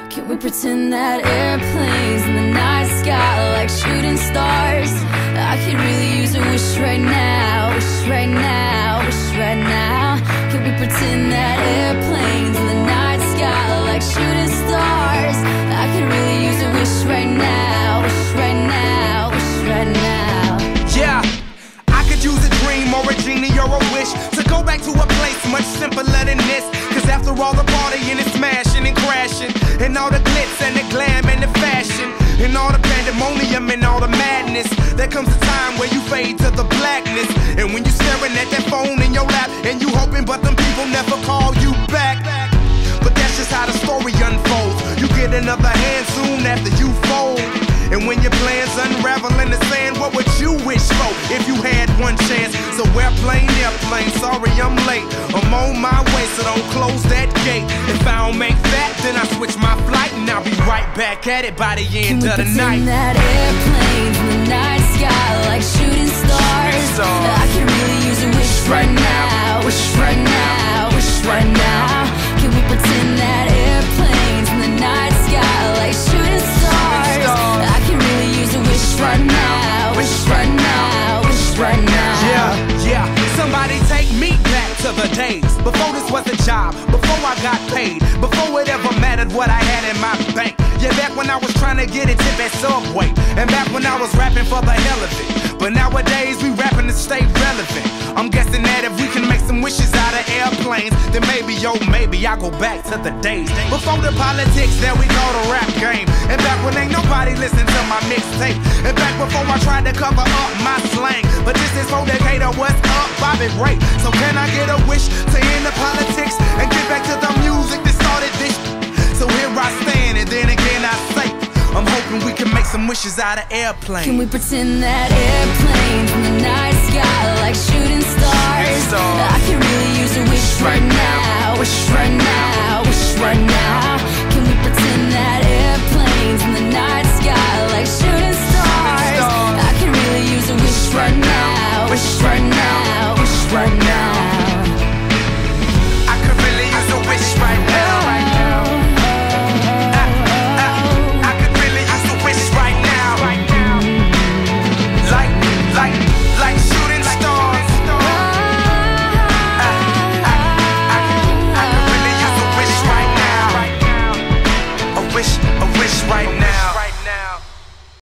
Can we pretend that airplanes in the night sky like shooting stars? I could really use a wish right now, wish right now, wish right now. Can we pretend that airplanes in the night sky like shooting stars? I could really use a wish right now, wish right now, wish right now. Yeah, I could use a dream or a genie or a wish to go back to a place much simpler than this. Cause after all the partying and smashing and crashing, and all the glitz and the glam and the fashion, and all the pandemonium and all the madness, there comes a time where you fade to the blackness. And when you're staring at that phone in your lap, and you hoping but them people never call you back. But that's just how the story unfolds. You get another hand soon after you fold. And when your plans unravel in the sand, what would you wish for if you had one chance? So airplane, sorry I'm late. I'm on my way, so don't close that gate. If I don't make that, then I switch my flight, and I'll be right back at it by the end of the night. Can we pretend that airplanes in the night sky like shooting stars? I can really use a wish right now, wish right now, wish right now. Can we pretend that airplanes in the night sky like shooting stars? I can really use a wish right now, wish right now, wish right now. Yeah, somebody take me back to the days before this was a job, before I got paid, before it ever mattered what I had in my bank. Yeah, back when I was trying to get a tip at Subway, and back when I was rapping for the hell of it. But nowadays we rapping to stay relevant. I'm guessing that if we can make some wishes out of airplanes, then maybe, oh maybe I'll go back to the days before the politics that we call the rap game. And back when ain't nobody listened to my mixtape. And back before I tried to cover up my slang. But this is for Decatur, what's up, Bobby Ray. So can I get a wish to end the politics and get back to the music that started this? So here I stand, and then again I say, I'm hoping we can make some wishes out of airplanes. Can we pretend that airplanes in the night sky like shooting stars? I can really use a wish right now, wish right now, wish right now. Can we pretend